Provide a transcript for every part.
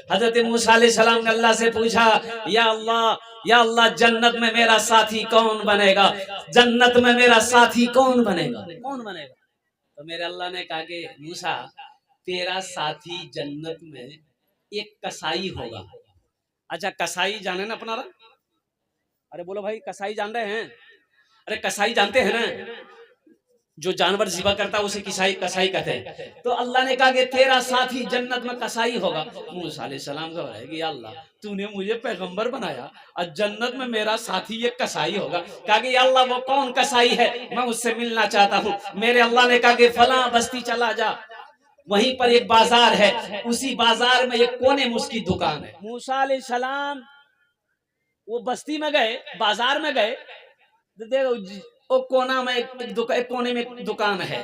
हजरत मूसा अलैहिस्सलाम ने अल्लाह से पूछा, या अल्लाह जन्नत में मेरा साथी कौन बनेगा, जन्नत में मेरा साथी कौन बनेगा, कौन बनेगा। तो मेरे अल्लाह ने कहा कि मूसा तेरा साथी जन्नत में एक कसाई होगा। अच्छा कसाई जाने ना अपना, अरे बोलो भाई कसाई जान रहे हैं, अरे कसाई जानते हैं ना, जो जानवर ज़िबा करता है उसे कसाई कसाई कहते हैं। तो अल्लाह ने कहा कि तेरा साथी जन्नत में कसाई होगा। मूसा अलैहिस्सलाम का है कि अल्लाह तूने मुझे पैगंबर बनाया और जन्नत में मेरा साथी ये कसाई होगा। कहा कि अल्लाह वो कौन कसाई है, मैं उससे मिलना चाहता हूँ। मेरे अल्लाह ने कहा कि फला बस्ती चला जा, वहीं पर एक बाजार है, उसी बाजार में एक कोने में उसकी दुकान है। मूसा अलैहिस्सलाम वो बस्ती में गए, बाजार में गए, देखो वो कोना में एक कोने में दुकान है,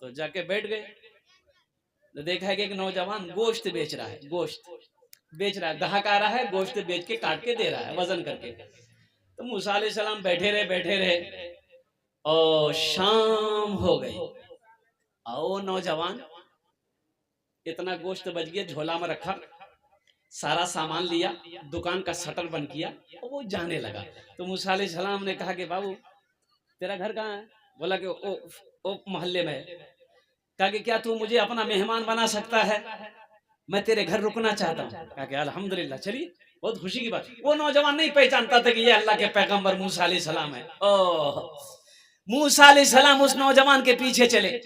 तो जाके बैठ गए। तो देखा है कि एक नौजवान गोश्त बेच रहा है, गोश्त बेच रहा है, ग्राहक आ रहा है, गोश्त बेच के काट के दे रहा है वजन करके। तो मूसा अलैहिस्सलाम बैठे रहे और शाम हो गई और वो नौजवान इतना गोश्त बच गया, झोला में रखा, सारा सामान लिया, दुकान का शटर बंद किया और वो जाने लगा। तो मूसा अलैहिस्सलाम ने कहा कि बाबू तेरा घर कहाँ है? बोला कि ओ मोहल्ले में है। कहा कि क्या तू मुझे अपना मेहमान बना सकता है, मैं तेरे घर रुकना चाहता हूँ। कहा कि अल्हम्दुलिल्लाह, चलिए बहुत खुशी की बात। वो नौजवान नहीं पहचानता था कि ये अल्लाह के पैगंबर मूसा अलैहिस्सलाम है। ओह, मूसा अलैहिस्सलाम उस नौजवान के पीछे चले।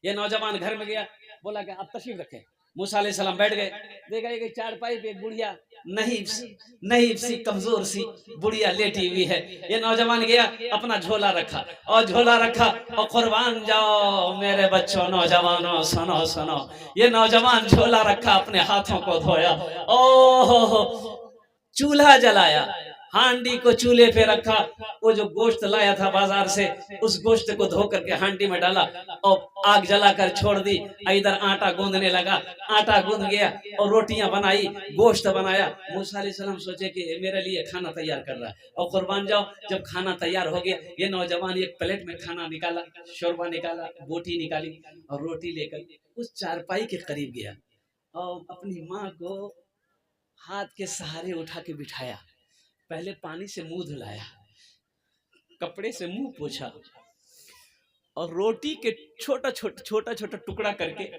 ये नौजवान घर में गया, बोला कि आप तशरीफ रखें। मूसा अलैहिस्सलाम बैठ गए, देखा एक चारपाई पे एक बुढ़िया नहीं सी कमजोर सी बुढ़िया लेटी हुई है। ये नौजवान गया, अपना झोला रखा और कुर्बान जाओ मेरे बच्चों, नौजवानों सुनो सुनो। ये नौजवान झोला रखा, अपने हाथों को धोया, ओहो चूल्हा जलाया, हांडी को चूल्हे पे रखा, वो जो गोश्त लाया था बाजार से उस गोश्त को धो करके हांडी में डाला और आग जलाकर छोड़ दी। इधर आटा गूंदने लगा, आटा गूंद गया और रोटियां बनाई, गोश्त बनाया। मूसा अलैहिस्सलाम सोचे कि मेरे लिए खाना तैयार कर रहा है। और कुर्बान जाओ जब खाना तैयार हो गया, ये नौजवान एक प्लेट में खाना निकाला, शोरबा निकाला, बोटी निकाली और रोटी लेकर उस चारपाई के करीब गया और अपनी माँ को हाथ के सहारे उठा के बिठाया। पहले पानी से मुंह धुलाया, कपड़े से मुंह पोछा और रोटी के छोटा छोटा टुकड़ा करके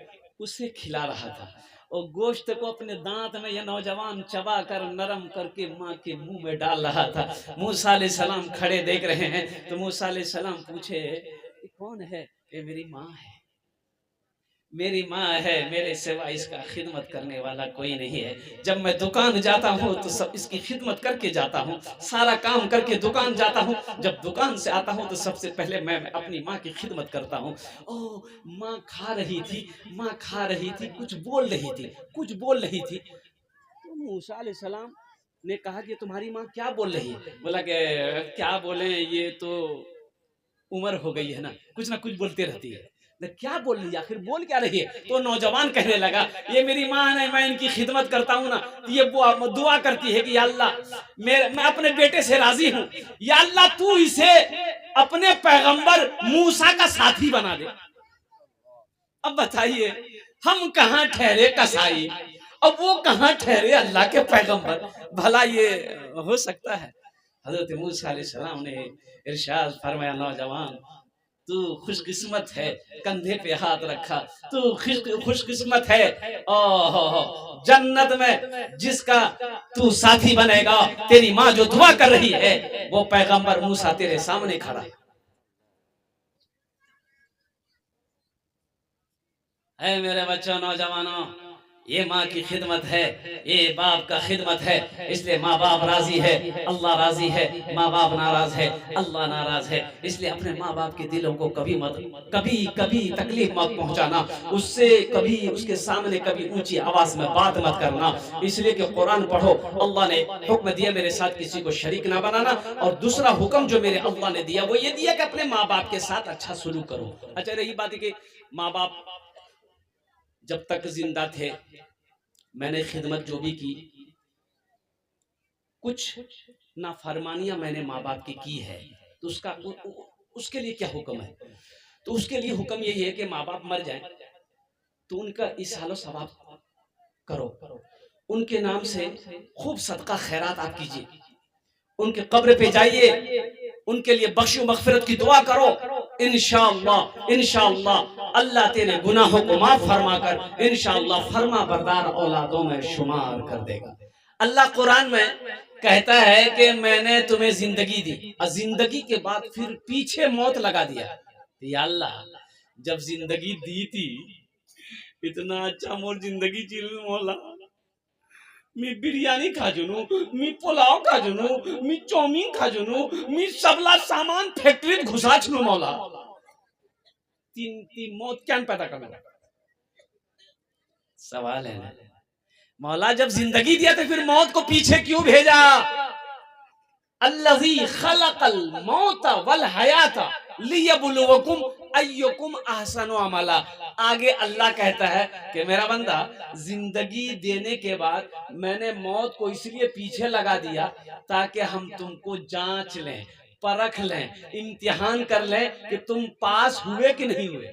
उसे खिला रहा था। और गोश्त को अपने दांत में यह नौजवान चबा कर नरम करके माँ के मुंह में डाल रहा था। मूसा अलैहिस्सलाम खड़े देख रहे हैं। तो मूसा अलैहिस्सलाम पूछे कौन है? ये मेरी माँ है, मेरी माँ है, मेरे सिवा इसका खिदमत करने वाला कोई नहीं है। जब मैं दुकान जाता हूँ तो सब इसकी खिदमत करके जाता हूँ, सारा काम करके दुकान जाता हूँ। जब दुकान से आता हूँ तो सबसे पहले मैं अपनी माँ की खिदमत करता हूँ। ओह, माँ खा रही थी, कुछ बोल रही थी। तो मूसा अलैहिस्सलाम ने कहा कि तुम्हारी माँ क्या बोल रही है? बोला कि क्या बोले, ये तो उम्र हो गई है ना कुछ बोलते रहती है। क्या बोल रही है, आखिर बोल क्या रही है? तो नौजवान कहने लगा ये मेरी माँ है, मैं इनकी खिदमत करता हूँ ना, तो ये दुआ करती है कि या अल्लाह मैं अपने बेटे से राजी हूँ, या अल्लाह तू इसे अपने पैगंबर मूसा का साथी बना दे। अब बताइए हम कहाँ ठहरे कसाई, अब वो कहाँ ठहरे अल्लाह के पैगंबर? भला ये हो सकता है? हजरत मूसा अलैहिस्सलाम ने इरशाद फरमाया, नौजवान तू खुशकिस्मत है, कंधे पे हाथ रखा, तू खुशकिस्मत है। ओहो, जन्नत में जिसका तू साथी बनेगा, तेरी माँ जो दुआ कर रही है वो पैगंबर मूसा तेरे सामने खड़ा है। मेरे बच्चों, नौजवानों, ये माँ की खिदमत है, ये बाप का खिदमत है, इसलिए माँ बाप राजी है, अल्लाह राजी है, माँ बाप नाराज है, अल्लाह नाराज है। इसलिए अपने माँ बाप के दिलों को कभी तकलीफ मत पहुंचाना, उससे कभी उसके सामने कभी ऊंची आवाज में बात मत करना। इसलिए कि कुरान पढ़ो, अल्लाह ने हुक्म दिया मेरे साथ किसी को शरीक ना बनाना, और दूसरा हुक्म जो मेरे अल्लाह ने दिया वो ये दिया कि अपने माँ बाप के साथ अच्छा सलूक करो। अच्छा, रही बात है कि माँ बाप जब तक जिंदा थे मैंने खिदमत जो भी की, कुछ नाफरमानियां मैंने माँ बाप की है, तो उसके लिए क्या हुक्म है? तो उसके लिए हुक्म यही है कि माँ बाप मर जाएं तो उनका इसालो सवाब करो, उनके नाम से खूब सदका खैरात आप कीजिए, उनके कब्र पे जाइए, उनके लिए बख्शो मगफिरत की दुआ करो। इंशाअल्लाह इंशाअल्लाह अल्लाह तेरे गुनाहों को माफ फरमा कर इंशाअल्लाह फरमा बरदार औलादों में शुमार कर देगा। अल्लाह कुरान में कहता है कि मैंने तुम्हें जिंदगी दी और जिंदगी के बाद फिर पीछे मौत लगा दिया। या अल्लाह, जब जिंदगी दी थी इतना अच्छा मोर जिंदगी चिल मौला, मी बिरयानी खाजुनु, मी पुलाव खाजुनु, मी चाउमीन खाजुनु, मी सबला सामान फैक्ट्रीत घुसाचनु मौला। तीन तीन मौत क्या पैदा करना सवाल है ना मौला, जब जिंदगी दिया तो फिर मौत को पीछे क्यों भेजा? अल्लज़ी खलक़ल मौत वल हयाता लियब्लुवकुम अय्युकुम अहसनु अमला। आगे अल्लाह कहता है कि मेरा बंदा, जिंदगी देने के बाद मैंने मौत को इसलिए पीछे लगा दिया ताकि हम तुमको जांच लें, परख लें, इम्तिहान कर लें कि तुम पास हुए कि नहीं हुए,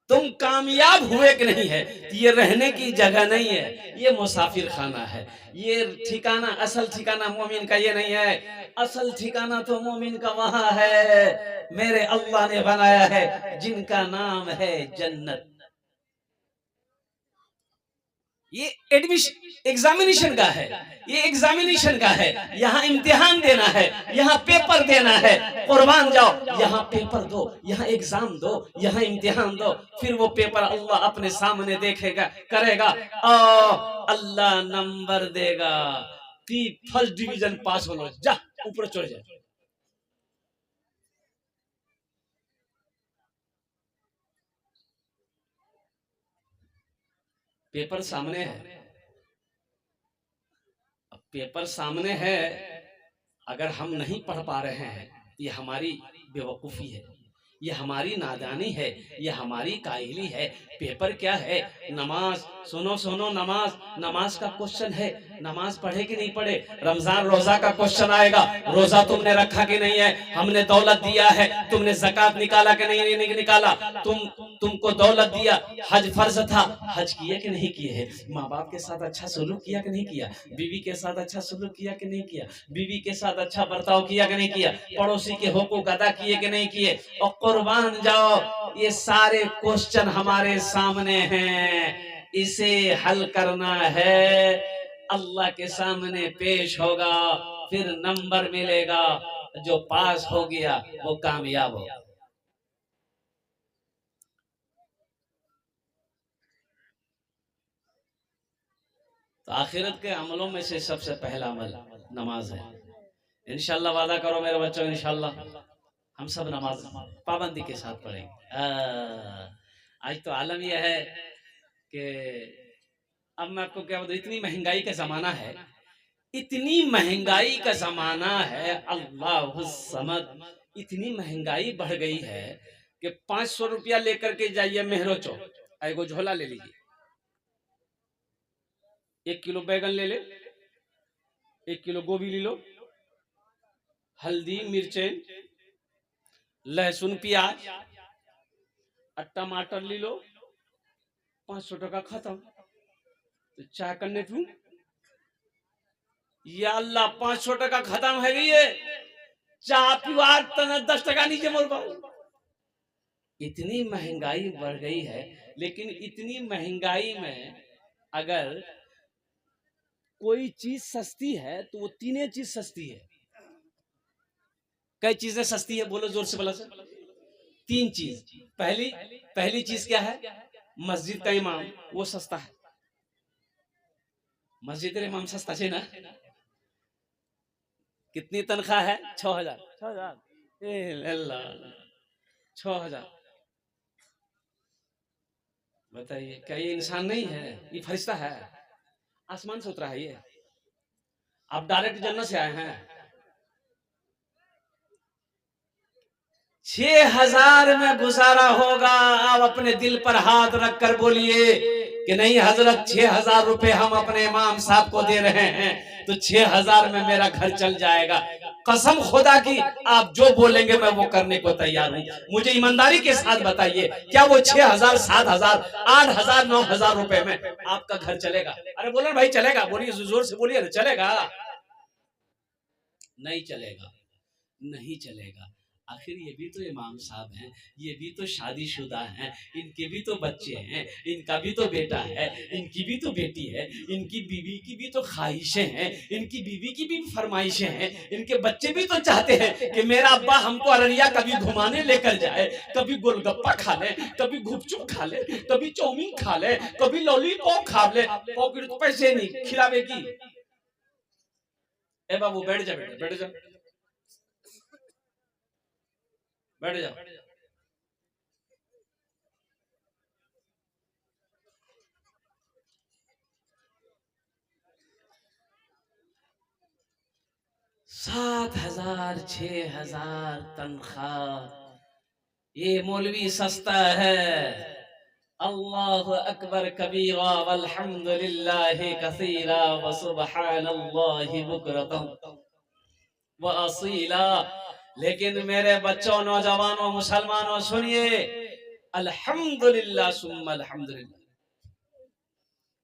तुम कामयाब हुए कि नहीं है। ये रहने की जगह नहीं है, ये मुसाफिर खाना है। ये ठिकाना, असल ठिकाना मोमिन का ये नहीं है। असल ठिकाना तो मोमिन का वहां है, मेरे अल्लाह ने बनाया है, जिनका नाम है जन्नत। ये एडमिशन एग्जामिनेशन का है, ये एग्जामिनेशन का है। यहाँ इम्तिहान देना है, यहाँ पेपर देना है। कुर्बान जाओ, यहाँ पेपर दो, यहाँ एग्जाम दो, यहाँ इम्तिहान दो, फिर वो पेपर अल्लाह अपने सामने देखेगा, करेगा, अल्लाह नंबर देगा कि फर्स्ट डिवीजन पास हो, जा ऊपर चढ़ जाए। पेपर सामने है, अब पेपर सामने है, अगर हम नहीं पढ़ पा रहे हैं, ये हमारी बेवकूफ़ी है, ये हमारी नादानी है, ये हमारी काहिली है। पेपर क्या है? नमाज। सुनो सुनो, नमाज, नमाज का क्वेश्चन है, नमाज पढ़े कि नहीं पढ़े। रमजान रोजा का क्वेश्चन आएगा, रोजा तुमने रखा कि नहीं है, हमने दौलत दिया है, तुमने ज़कात निकाला कि नहीं निकाला, तुमको दौलत दिया, हज फर्ज था, हज किए कि नहीं किए है, माँ बाप के साथ अच्छा सलूक किया कि नहीं किया, बीवी के साथ अच्छा सलूक किया कि नहीं किया, बीवी के साथ अच्छा बर्ताव किया कि नहीं किया, पड़ोसी के हुकूक अदा किए कि नहीं किए। और कुर्बान जाओ, ये सारे क्वेश्चन हमारे सामने हैं, इसे हल करना है, अल्लाह के सामने पेश होगा, फिर नंबर मिलेगा, जो पास हो गया वो कामयाब होगा। तो आखिरत के अमलों में से सबसे पहला अमल नमाज है। इंशाल्लाह वादा करो मेरे बच्चों, इंशाल्लाह हम सब नमाज पाबंदी के साथ पढ़ेंगे। आज तो आलम यह है कि अब मैं आपको क्या बताऊं, इतनी महंगाई का जमाना है, इतनी महंगाई का जमाना है, अल्लाह समद, इतनी महंगाई बढ़ गई है कि 500 रुपया लेकर के जाइए मेहरो चौक, एगो झोला ले लीजिए, 1 किलो बैगन ले ले, 1 किलो गोभी ले लो, हल्दी मिर्चें लहसुन प्याज और टमाटर ले लो, 500 टका खत्म। तो चाय करने तू, या अल्लाह 500 टका खत्म है गई है, चाय पिवार तना 10 टका नीचे मोर पाओ। इतनी महंगाई बढ़ गई है, लेकिन इतनी महंगाई में अगर कोई चीज सस्ती है तो वो तीनों चीज सस्ती है। कई चीजें सस्ती है, बोलो जोर से बोला सर। 3 चीज। पहली चीज क्या है? मस्जिद का इमाम, वो सस्ता है। मस्जिद इमाम सस्ता है ना। कितनी तनख्वाह है? 6000। 6000। बताइए, क्या ये इंसान नहीं है? ये फरिश्ता है, आसमान से उतरा है ये। आप डायरेक्ट जन्नत से आए हैं। 6000 में गुजारा होगा। आप अपने दिल पर हाथ रखकर बोलिए कि नहीं हजरत 6,000 रुपए हम अपने इमाम साहब को दे रहे हैं तो 6,000 में मेरा घर चल जाएगा। कसम खुदा की आप जो बोलेंगे मैं वो करने को तैयार हूँ। मुझे ईमानदारी के साथ बताइए, क्या वो 6,000, 7,000, 8,000, 9,000 रुपए में आपका घर चलेगा? अरे बोलो भाई चलेगा, बोलिए जोर से बोलिए ना, चलेगा? नहीं चलेगा, नहीं चलेगा। आखिर ये भी तो इमाम साहब हैं, ये भी तो शादीशुदा हैं, इनके भी तो बच्चे हैं, इनका भी तो बेटा है, इनकी भी तो बेटी है, इनकी बीवी की भी तो ख्वाहिशें हैं, इनकी बीवी की भी फरमाइशें हैं, इनके बच्चे भी तो चाहते हैं कि मेरा अब्बा हमको अररिया कभी घुमाने लेकर जाए, कभी गोलगप्पा खा ले, कभी गुपचुप खा ले, कभी चाउमीन खा ले, कभी लॉलीपॉप खा ले। पॉकेट तो पैसे नहीं खिलावे की। ए बाबू बैठ जा, बेटा बैठ जा, बैठ जा। 7,000, 6,000 तनख्वाह, ये मौलवी सस्ता है। अल्लाहु अकबर कबीरा वल्हम्दुलिल्लाहि कसीरा व सुब्हानल्लाहि बुकरतन व असीला। लेकिन मेरे बच्चों, नौजवानों, मुसलमानों सुनिए, अल्हम्दुलिल्लाह सुम्मा अल्हम्दुलिल्लाह,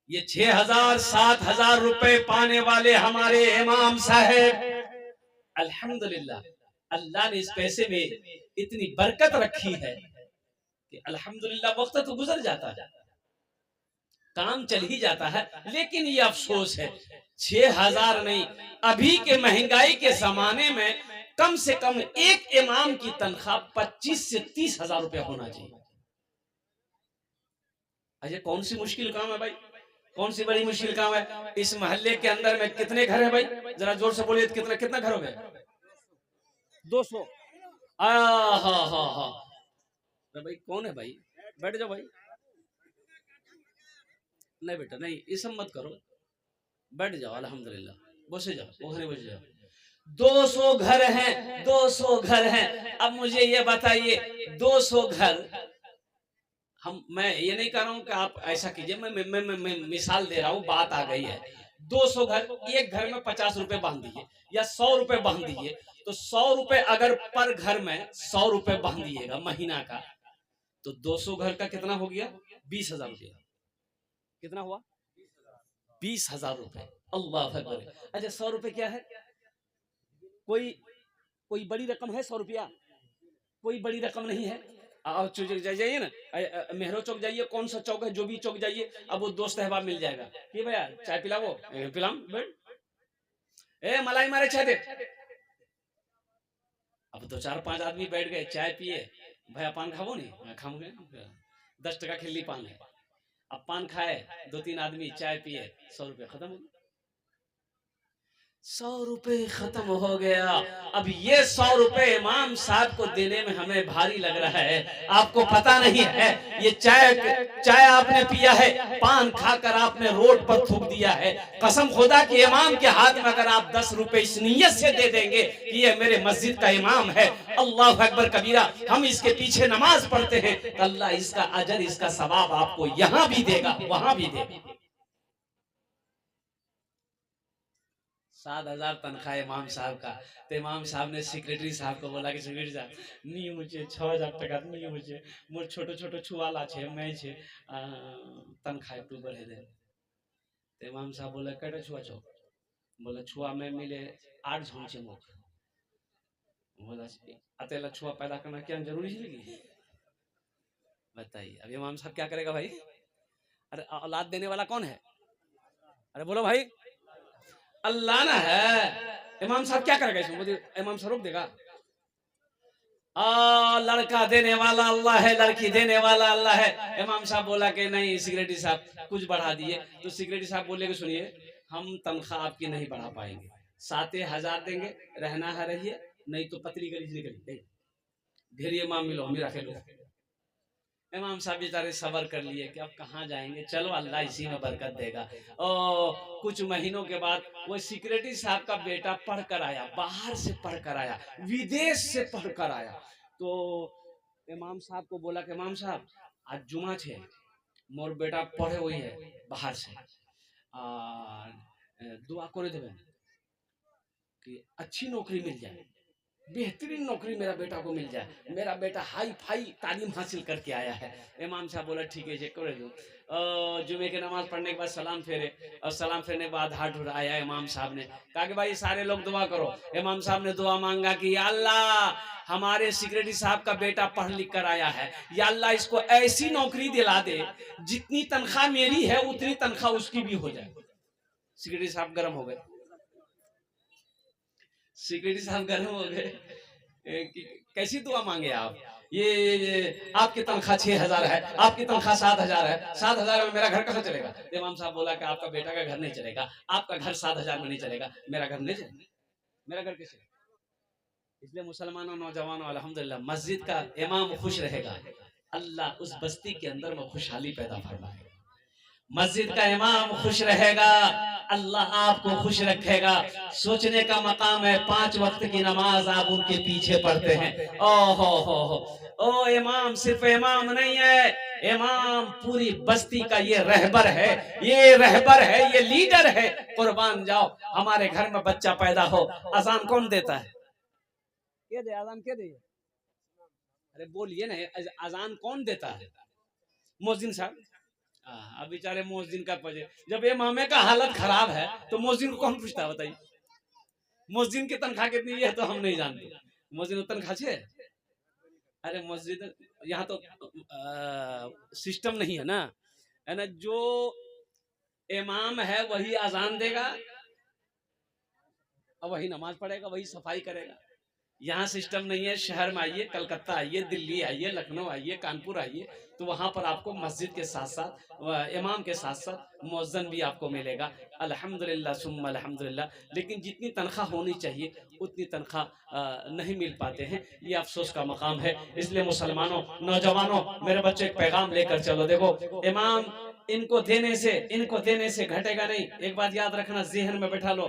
ये 6,000, 7,000 रुपए पाने वाले हमारे इमाम साहब, अल्हम्दुलिल्लाह अल्लाह ने इस पैसे में इतनी बरकत रखी है कि अल्हम्दुलिल्लाह वक्त तो गुजर जाता है, काम चल ही जाता है। लेकिन ये अफसोस है 6,000 नहीं, अभी के महंगाई के जमाने में कम से कम एक इमाम की तनख्वाह 25 से 30,000 रुपया होना चाहिए। अजय कौन सी मुश्किल काम है भाई, कौन सी बड़ी मुश्किल काम है? इस मोहल्ले के अंदर में कितने घर है भाई? जरा जोर से बोलिए, कितना कितना घर हो गए? 200। हाँ हाँ हाँ, भाई कौन है भाई? बैठ जाओ भाई। नहीं बेटा नहीं, ये सब मत करो, बैठ जाओ, अल्हम्दुलिल्लाह बसे जाओ, ओहरे बस जाओ। 200 घर हैं, 200 घर हैं। अब मुझे ये बताइए, 200 घर, मैं ये नहीं कह रहा हूं कि आप ऐसा कीजिए, मैं मिसाल दे रहा हूं, बात आ गई है। 200 घर, एक घर में 50 रुपए बांध दीजिए या 100 रुपए बांध दीजिए, तो 100 रुपए अगर पर घर में 100 रुपए बांध दीजिएगा महीना का, तो 200 घर का कितना हो गया? 20,000 रुपया। कितना हुआ? 20,000 रुपए। अल्लाह अकबर। अच्छा 100 रुपए क्या है? कोई कोई बड़ी रकम है 100 रुपया? कोई बड़ी रकम नहीं है। आप जाइए ना, मेहरो चौक जाइए, कौन सा चौक है, जो भी चौक जाइए, अब वो दोस्त अहबाब मिल जाएगा कि भैया चाय पिलाओ, पिलाम ए मलाई मारे चाय दे। अब 2-4-5 आदमी बैठ गए, चाय पिए, भैया पान खाओ नहीं, खाऊंगे, 10 टका खिल्ली पान है। अब पान खाए, 2-3 आदमी चाय पिए, 100 रुपये खत्म हो गए। 100 रुपए खत्म हो गया। अब ये 100 रुपए इमाम साहब को देने में हमें भारी लग रहा है। आपको पता नहीं है, ये चाय आपने पिया है, पान खाकर आपने रोड पर थूक दिया है। कसम खुदा के इमाम के हाथ में अगर आप 10 रुपए इस नीयत से दे देंगे कि ये मेरे मस्जिद का इमाम है, अल्लाह अकबर कबीरा, हम इसके पीछे नमाज पढ़ते हैं, तो अल्लाह इसका अजर, इसका सवाब आपको यहाँ भी देगा, वहां भी देगा। 7,000 तनख्वाह इमाम साहब का। तो इमाम साहब ने सेक्रेटरी साहब को बोला कि सेक्रेटरी साहब नहीं, मुझे 6,000 टका नहीं, मुझे मोर छोटो छोटो छुआला छे, मैं छे तनख्वाह एकटू बढ़े दे। तो इमाम साहब बोला कटा छुआ छो? बोला छुआ में मिले 8 झोंक छे मोक। बोला अतेला छुआ पैदा करना क्या जरूरी है? बताइए अब इमाम साहब क्या करेगा भाई? अरे औलाद देने वाला कौन है? अरे बोलो भाई, अल्लाह ना है। इमाम साहब क्या करेगा इसमें? मुझे इमाम साहब रोक देगा? लड़का देने वाला अल्लाह है, लड़की देने वाला अल्लाह है। इमाम साहब बोला कि नहीं सेक्रेटरी साहब कुछ बढ़ा दिए। तो सेक्रेटरी साहब बोले कि सुनिए, हम तनख्वाह आपकी नहीं बढ़ा पाएंगे, 7,000 देंगे, रहना है रहिए, नहीं तो पतली गली से निकलिए, ढेरी इमाम मिलो, हम ही रखे लो। इमाम साहब बेचारे सबर कर लिए कि अब कहाँ जाएंगे, चलो अल्लाह इसी में बरकत देगा। और कुछ महीनों के बाद वो सेक्रेटरी साहब का बेटा पढ़ कर आया, बाहर से पढ़ कर आया, विदेश से पढ़ कर आया। तो इमाम साहब को बोला कि इमाम साहब आज जुमा छे, मोर बेटा पढ़े हुई है बाहर से दुआ करे देवें कि अच्छी नौकरी मिल जाए, बेहतरीन नौकरी मेरा बेटा को मिल जाए, मेरा बेटा हाई फाई तालीम हासिल करके आया है। इमाम साहब बोला ठीक है चेक कर दो। जुमे की नमाज पढ़ने के बाद सलाम फेरे, और सलाम फेरने के बाद हाथ उठाया इमाम साहब ने, कहा कि भाई सारे लोग दुआ करो। इमाम साहब ने दुआ मांगा कि या अल्लाह हमारे सेक्रेटरी साहब का बेटा पढ़ लिख कर आया है, या अल्लाह इसको ऐसी नौकरी दिला दे जितनी तनख्वाह मेरी है उतनी तनख्वाह उसकी भी हो जाए। सेक्रेटरी साहब गर्म हो गए, सेक्रेटरी साहब गर्म हो गए कि कैसी दुआ मांगे आप, ये आपकी तनख्वाह 6,000 है, आपकी तनख्वाह 7,000 है, 7,000 में मेरा घर कहाँ चलेगा। इमाम साहब बोला कि आपका बेटा का घर नहीं चलेगा, आपका घर 7,000 में नहीं चलेगा, मेरा घर नहीं चलेगा, मेरा घर कैसे। इसलिए मुसलमानों नौजवानों अल्हम्दुलिल्लाह मस्जिद का इमाम खुश रहेगा, अल्लाह उस बस्ती के अंदर में खुशहाली पैदा फरमाएगा। मस्जिद का इमाम खुश रहेगा, अल्लाह आपको खुश रखेगा। सोचने का मकाम है, 5 वक्त की नमाज आप उनके पीछे पढ़ते हैं। ओ इमाम सिर्फ इमाम नहीं है, इमाम पूरी बस्ती का ये रहबर है, ये रहबर है, ये लीडर है। कुर्बान जाओ, हमारे घर में बच्चा पैदा हो, अजान कौन देता है? के दे अजान, के दे? अरे बोलिए ना, अजान कौन देता है? मुअज्जिन साहब। अब बेचारे मोहसिन का पजे, जब इमामे का हालत खराब है तो मोहसिन को कौन पूछता है बताइए। मोहसिन की तनख्वाह कितनी है तो हम नहीं जानते, मोहसिन तनख्वाह है। अरे मस्जिद यहाँ तो सिस्टम नहीं है ना, है ना, जो इमाम है वही अजान देगा और वही नमाज पढ़ेगा, वही सफाई करेगा। यहाँ सिस्टम नहीं है। शहर में आइए, कलकत्ता आइए, दिल्ली आइए, लखनऊ आइए, कानपुर आइए, तो वहाँ पर आपको मस्जिद के साथ साथ इमाम के साथ साथ मुअज्जिन भी आपको मिलेगा। अल्हम्दुलिल्लाह सुम्मा अल्हम्दुलिल्लाह। लेकिन जितनी तनख्वाह होनी चाहिए उतनी तनख्वाह नहीं मिल पाते हैं, ये अफसोस का मकाम है। इसलिए मुसलमानों नौजवानों मेरे बच्चे एक पैगाम लेकर चलो। देखो इमाम इनको देने से घटेगा नहीं। एक बात याद रखना, ज़हन में बैठा लो,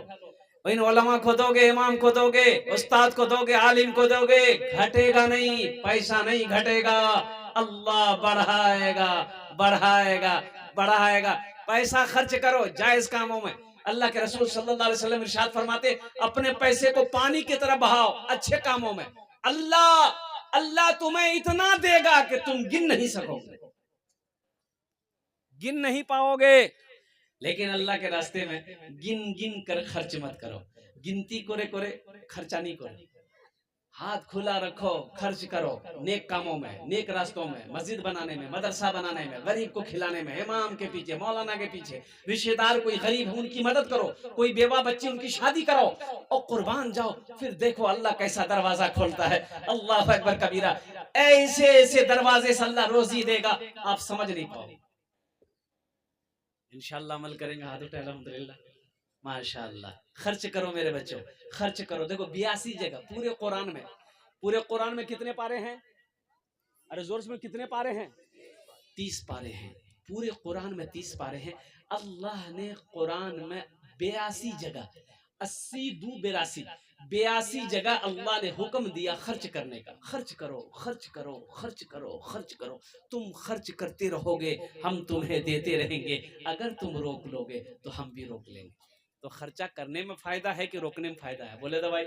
इन उलमा को दोगे, इमाम को दोगे, उस्ताद को दोगे, आलिम को दोगे, घटेगा नहीं, पैसा नहीं घटेगा, अल्लाह बढ़ाएगा बढ़ाएगा बढ़ाएगा। पैसा खर्च करो जायज कामों में। अल्लाह के रसूल सल्लल्लाहु अलैहि वसल्लम इरशाद फरमाते, अपने पैसे को पानी की तरह बहाओ अच्छे कामों में, अल्लाह तुम्हें इतना देगा कि तुम गिन नहीं सकोगे, गिन नहीं पाओगे। लेकिन अल्लाह के रास्ते में गिन गिन कर खर्च मत करो, गिनती करे करे खर्चा नहीं करो। हाथ खुला रखो, खर्च करो नेक कामों में, नेक रास्तों में, मस्जिद बनाने में, मदरसा बनाने में, गरीब को खिलाने में, इमाम के पीछे, मौलाना के पीछे, रिश्तेदार कोई गरीब है उनकी मदद करो, कोई बेवा बच्ची उनकी शादी करो और कुर्बान जाओ। फिर देखो अल्लाह कैसा दरवाजा खोलता है। अल्लाह अकबर कबीरा। ऐसे ऐसे दरवाजे से अल्लाह रोजी देगा, आप समझ नहीं पाओगे। इंशाअल्लाह अमल करेंगे, हाथ उठे अल्हम्दुलिल्लाह, माशाअल्लाह। खर्च करो मेरे बच्चों, खर्च करो। देखो 82 जगह पूरे कुरान में कितने पारे हैं? अरे जोर से, कितने पारे हैं? 30 पारे हैं। पूरे कुरान में 30 पारे हैं। अल्लाह ने कुरान में 82 जगह, 80 2 82 82 जगह अल्लाह ने हुक्म दिया खर्च करने का। खर्च करो, खर्च करो, खर्च करो, खर्च करो। तुम खर्च करते रहोगे, हम तुम्हें देते रहेंगे। अगर तुम रोक लोगे तो हम भी रोक लेंगे। तो खर्चा करने में फायदा है कि रोकने में फायदा है? बोले तो भाई।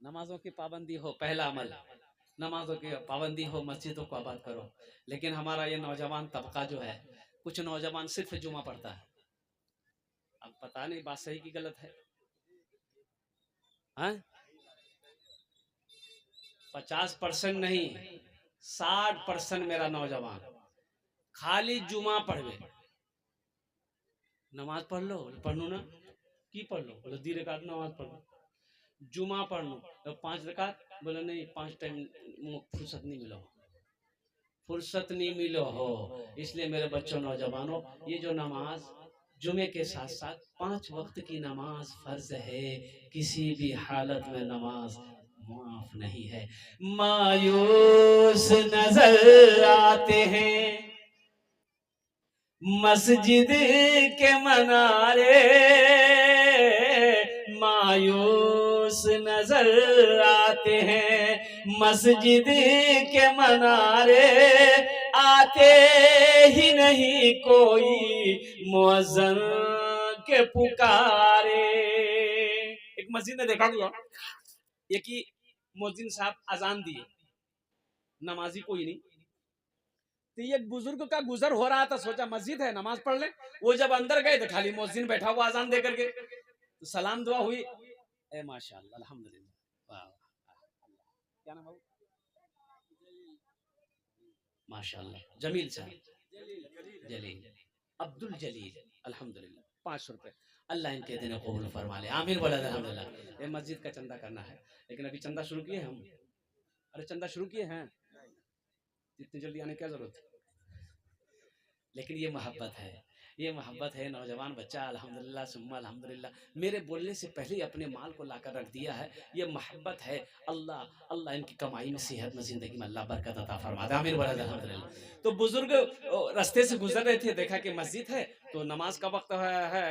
नमाजों की पाबंदी हो, पहला अमल नमाजों की पाबंदी हो, मस्जिदों को आबाद करो। लेकिन हमारा ये नौजवान तबका जो है, कुछ नौजवान सिर्फ जुमा पढ़ता है। अब पता नहीं बात सही की गलत है। 50% नहीं, 60% मेरा नौजवान खाली जुमा पढ़वे। नमाज पढ़ लो, पढ़नू ना की पढ़ लो, बोले 2 रकात नमाज पढ़ लो। जुमा पढ़ लो तो 5 रकात, बोले नहीं 5 टाइम फुर्सत नहीं मिलो हो। इसलिए मेरे बच्चों नौजवानों, ये जो नमाज जुमे के साथ साथ 5 वक्त की नमाज फर्ज है, किसी भी हालत में नमाज माफ नहीं है। मायूस नजर आते हैं मस्जिद के मनारे, मायूस नजर आते हैं मस्जिद के मनारे, आते ही नहीं कोई मुअज्जिन के पुकारे। एक मस्जिद में देखा हुआ, एक ही मुअज्जिन साहब अजान दिए, नमाजी कोई नहीं। तो एक बुजुर्ग का गुजर हो रहा था, सोचा मस्जिद है नमाज पढ़ ले। वो जब अंदर गए तो खाली मुअज्जिन बैठा हुआ अजान दे करके। तो सलाम दुआ हुई, ए माशाअल्लाह अल्हम्दुलिल्लाह, वाह क्या नाम है माशाअल्लाह, जमील साहब, जलील, अब्दुल जलील, अल्हम्दुलिल्लाह, 500 रुपए, अल्लाह इनके दिन कबूल फरमा ले, आमीन बोला अल्हम्दुलिल्लाह। ये मस्जिद का चंदा करना है, लेकिन अभी चंदा शुरू किए हम। अरे चंदा शुरू किए हैं, इतनी जल्दी आने क्या जरूरत है। लेकिन ये मोहब्बत है, ये मोहब्बत है। नौजवान बच्चा अल्हम्दुलिल्लाह सुम्मा अल्हम्दुलिल्लाह मेरे बोलने से पहले अपने माल को लाकर रख दिया है, ये मोहब्बत है। अल्लाह अल्लाह इनकी कमाई में, सेहत में, जिंदगी में अल्लाह बरकत अता फरमा दे, आमीन बोला अल्हम्दुलिल्लाह। तो बुजुर्ग रास्ते से गुजर रहे थे, देखा कि मस्जिद है, तो नमाज का वक्त है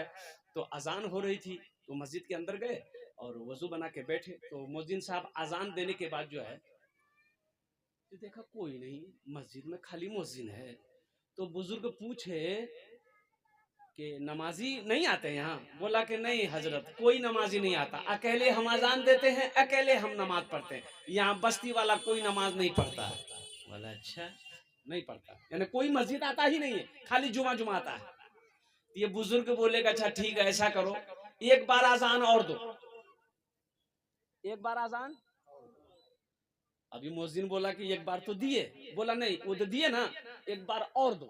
तो अजान हो रही थी, तो मस्जिद के अंदर गए और वजू बना के बैठे। तो मुअज्जिन साहब अजान देने के बाद जो है, तो देखा कोई नहीं, मस्जिद में खाली मुअज्जिन है। तो बुजुर्ग पूछे कि नमाजी नहीं आते यहाँ? बोला कि नहीं हजरत, कोई नमाजी नहीं आता, अकेले हम अजान देते हैं, अकेले हम नमाज पढ़ते हैं, यहाँ बस्ती वाला कोई नमाज नहीं पढ़ता। बोला अच्छा, नहीं पढ़ता, यानी कोई मस्जिद आता ही नहीं है, खाली जुमा जुमा आता है। ये बुजुर्ग बोलेगा अच्छा ठीक है, ऐसा करो, एक बार अजान और दो, एक बार अजान। अभी मुअज्जिन बोला कि एक बार तो दिए, बोला नहीं, वो तो दिए ना, एक बार और दो।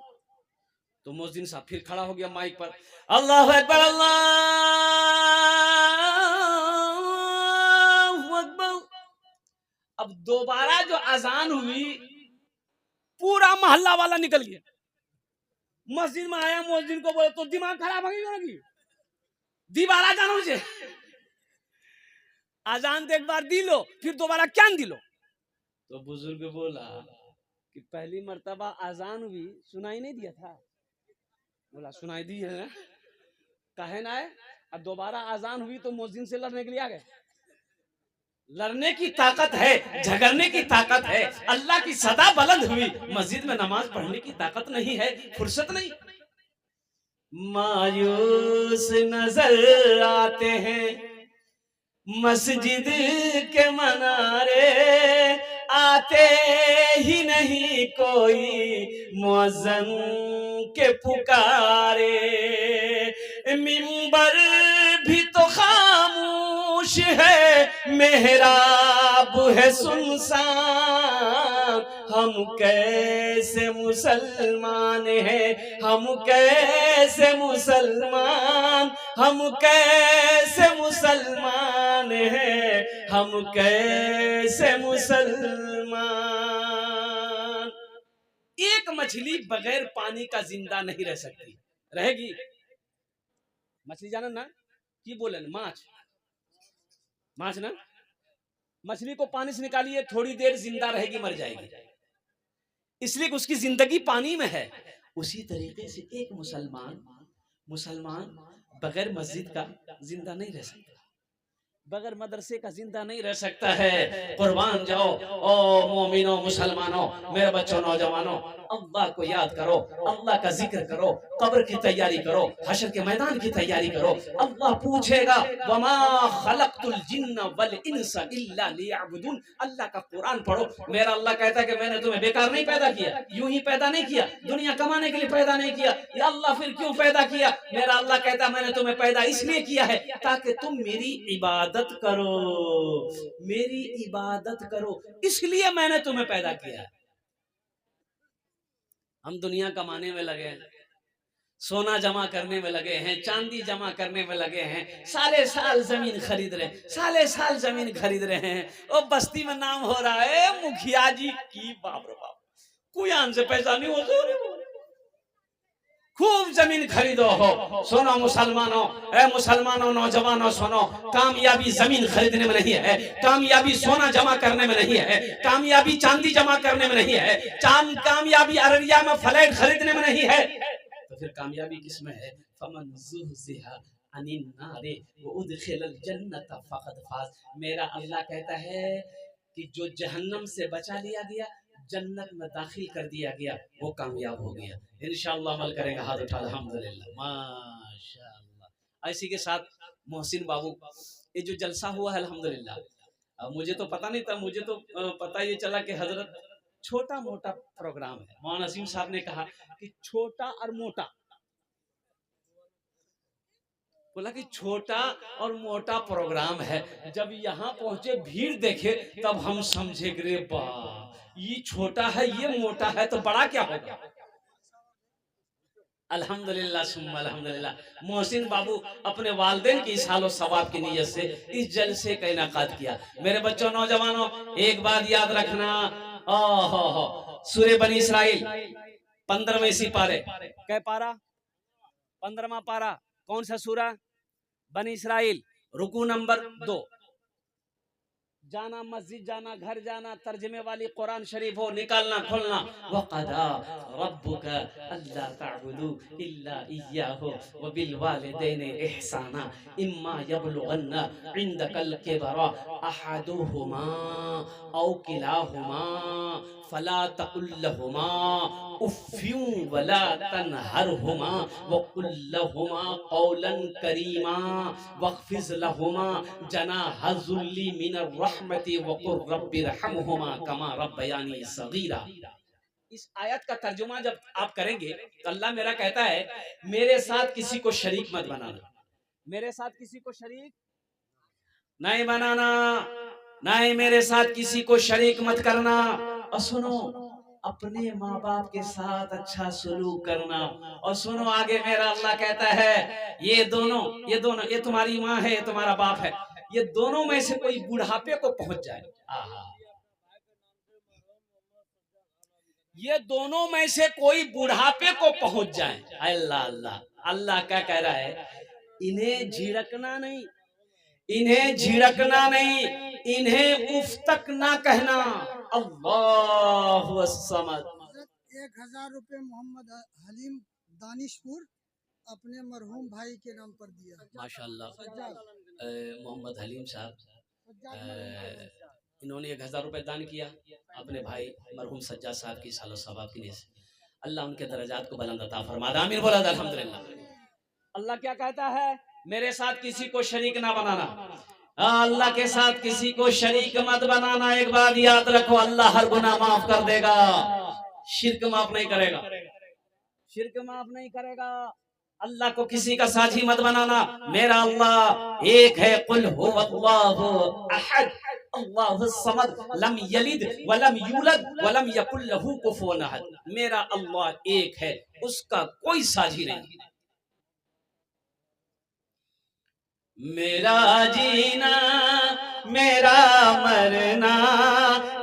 तो मुअज्जिन साहब फिर खड़ा हो गया माइक पर, अल्लाह अकबर अल्लाहू अकबर। अब दोबारा जो अजान हुई, पूरा मोहल्ला वाला निकल गया, मस्जिद में आया, मुअज्जिन को बोला तो दिमाग खराब हो गया, दोबारा जानो मुझे अजान तो एक बार दी लो, फिर दोबारा क्या दी लो। तो बुजुर्ग बोला कि पहली मर्तबा अजान हुई, सुनाई नहीं दिया था? बोला सुनाई दी है, कहे ना है। अब दोबारा अजान हुई तो मुअज्जिन से लड़ने के लिए आ गए। लड़ने की ताकत है, झगड़ने की ताकत है, अल्लाह की सदा बुलंद हुई, मस्जिद में नमाज पढ़ने की ताकत नहीं है, फुर्सत नहीं। मायूस नजर आते हैं मस्जिद के मनारे, आते ही नहीं कोई मुअज्जिन के पुकारे। मिंबर भी तो खामोश है, मेहराब है सुनसान, हम कैसे मुसलमान हैं, हम कैसे मुसलमान, हम कैसे मुसलमान हैं, हम कैसे मुसलमान। एक मछली बगैर पानी का जिंदा नहीं रह सकती, रहेगी? मछली जाना ना की बोले माछ, माछ ना, मछली को पानी से निकालिए, थोड़ी देर जिंदा रहेगी, मर जाएगी, इसलिए उसकी जिंदगी पानी में है। उसी तरीके से एक मुसलमान बगैर मस्जिद का जिंदा नहीं रह सकता, बगैर मदरसे का जिंदा नहीं रह सकता है। कुर्बान जाओ ओ मोमिनो मुसलमानों, मेरे बच्चों नौजवानों, अल्लाह को याद करो, अल्लाह का जिक्र करो, कब्र की तैयारी करो, हशर के मैदान की तैयारी करो। अल्लाह पूछेगा वमा खलक़तुल जिन्न वल इंसा इल्ला लियअबुदून। अल्लाह का कुरान पढ़ो, मेरा अल्लाह कहता है कि मैंने तुम्हें बेकार नहीं पैदा किया, यूं ही पैदा नहीं किया, दुनिया कमाने के लिए पैदा नहीं किया। या अल्लाह फिर क्यों पैदा किया? मेरा अल्लाह कहता है मैंने तुम्हें पैदा इसलिए किया है ताकि तुम मेरी इबादत करो, मेरी इबादत करो, इसलिए मैंने तुम्हें पैदा किया। हम दुनिया कमाने में लगे हैं, सोना जमा करने में लगे हैं, चांदी जमा करने में लगे हैं, साले साल जमीन खरीद रहे हैं, साले साल जमीन खरीद रहे हैं। और बस्ती में नाम हो रहा है मुखिया जी की, बाप रे बाप, कोई आन से पैसा नहीं हो, खूब जमीन खरीदो हो। सुनो मुसलमानों, ए मुसलमानों नौजवानों सुनो, कामयाबी जमीन खरीदने में नहीं है, कामयाबी सोना जमा करने में नहीं है, कामयाबी चांदी जमा करने में नहीं है, कामयाबी अररिया में फ्लैट खरीदने में नहीं है, तो फिर कामयाबी किसमें है? फमन ज़ुहज़िहा अनिन नारे व उदखिलल जन्नत फ़क़द फ़ाज़। मेरा अल्लाह कहता है कि जो जहन्नम से बचा लिया गया, जन्नत में दाखिल कर दिया गया, वो कामयाब हो गया। इंशाअल्लाह अमल करेंगे, हाथ उठा अल्हम्दुलिल्लाह माशाअल्लाह। इसी के साथ मोहसिन बाबू, ये जो जलसा हुआ है अल्हम्दुलिल्लाह, अब मुझे तो पता नहीं था, मुझे तो पता ये चला कि हजरत छोटा मोटा प्रोग्राम है। मौलाना नसीम साहब ने कहा कि छोटा और मोटा, बोला कि छोटा और मोटा प्रोग्राम है। जब यहाँ पहुंचे भीड़ देखे तब हम समझे कि रे बाप, ये छोटा है ये मोटा है तो बड़ा क्या होगा। अल्हम्दुलिल्लाह सुम्मा अल्हम्दुलिल्लाह। मोहसिन बाबू अपने वालिदैन की सालो सवाब की नीयत से इस जलसे का इनाकाद किया। मेरे बच्चों नौजवानों, एक बात याद रखना, सूरे बनी इसराइल 15वें सिपारे, कै पारा, 15वां पारा, कौन सा सूरा, बनी इसराइल, रुकू नंबर 2। जाना मस्जिद जाना, घर जाना, तर्जमे वाली कुरान शरीफ हो, निकालना खोलना। वक़दा रब्बुका अल्ला तअबुदू इल्ला इय्याहु व बिल वालिदैनि इहसाना इम्मा यबलुगन्ना इंदकल किबरा अहदुहुमा औ किलाहुमा फला तकुल लहुमा उफ्फियु वला तनहरहुमा वकुल लहुमा कौलन करीमा वख्फिज लहुमा जनाहज़ुल्ली मिनर रहमति वकुर रब्बिरहमहुमा कमा रब्बयानी सगीरा। इस आयत का तर्जुमा जब आप करेंगे तो अल्लाह मेरा कहता है, मेरे साथ किसी को शरीक मत बनाना, मेरे साथ किसी को शरीक नहीं बनाना, नहीं मेरे साथ किसी को शरीक मत करना। और सुनो, अपने माँ बाप के साथ अच्छा सलूक करना। और सुनो आगे मेरा अल्लाह कहता है, ये दोनों ये तुम्हारी माँ है, ये तुम्हारा बाप है, ये दोनों में से कोई बुढ़ापे को पहुंच जाए, ये दोनों में से कोई बुढ़ापे को पहुंच जाए, अल्लाह अल्लाह अल्लाह क्या कह रहा है, इन्हें झिड़कना नहीं, इन्हें झिड़कना नहीं, इन्हें उफ तक ना कहना। अल्लाहु समद। 1000 रुपए मोहम्मद हलीम दानिशपुर अपने मरहूम भाई के नाम पर दिया। माशाअल्लाह। मोहम्मद हलीम साहब, इन्होंने 1000 रुपए दान किया अपने भाई मरहूम सज्जाद साहब की सालो सवाब की नीयत से। अल्लाह उनके दर्जात को बुलंद अता फरमाए, आमीन बोला अल्हम्दुलिल्लाह। अल्लाह क्या कहता है, मेरे साथ किसी को शरीक ना बनाना, अल्लाह के साथ किसी को शरीक मत बनाना। एक बात याद रखो, अल्लाह हर गुनाह माफ कर देगा, शिर्क माफ नहीं करेगा, शिर्क माफ नहीं करेगा। अल्लाह को किसी का साझी मत बनाना। मेरा अल्लाह एक है, कुल हुवल्लाहु अहद अल्लाहु समद लम यलिद वलम यूलद वलम यकुल लहू कुफुवन अहद। मेरा अल्लाह एक है, उसका कोई साझी नहीं। मेरा जीना मेरा मरना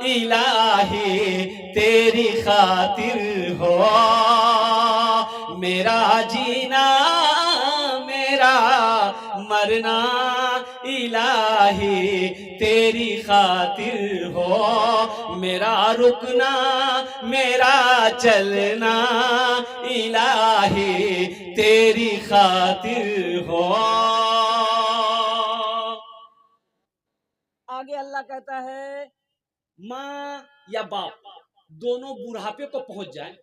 इलाही तेरी खातिर हो, मेरा जीना मेरा मरना इलाही तेरी खातिर हो, मेरा रुकना मेरा चलना इलाही तेरी खातिर हो। आगे अल्लाह कहता है, माँ या बाप दोनों बुढ़ापे को पहुंच जाए,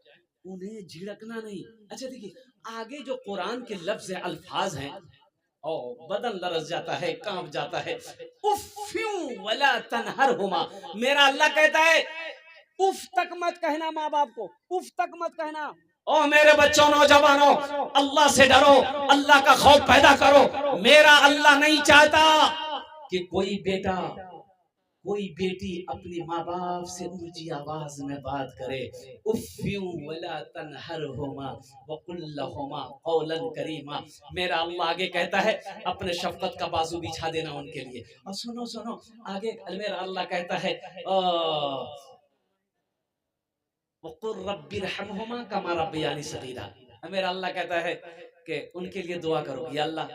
उन्हें झिड़कना नहीं। अच्छा देखिए, आगे जो कुरान के लफ्ज है, अल्फाज हैं, और बदन लरस जाता है, कांप जाता है। उफ्फियु वला तनहरहुमा, मेरा अल्लाह कहता है उफ तक मत कहना माँ बाप को, उफ तक मत कहना। ओ मेरे बच्चों नौजवानों, अल्लाह से डरो, अल्लाह का खौफ पैदा करो। मेरा अल्लाह नहीं चाहता कि कोई बेटा कोई बेटी अपने माँ बाप से ऊंची आवाज में बात करे। उफ्फियु वला तनहरहुमा वकुल लहुमा कौलन करीमा। मेरा अल्लाह आगे कहता है, अपने शफकत का बाजू बिछा देना उनके लिए। और सुनो सुनो, आगे मेरा अल्लाह कहता है, वकुल रब्बिरहमहुमा कमा रब्बयानी सगीरा। मेरा अल्लाह कहता है कि उनके लिए दुआ करो, या अल्लाह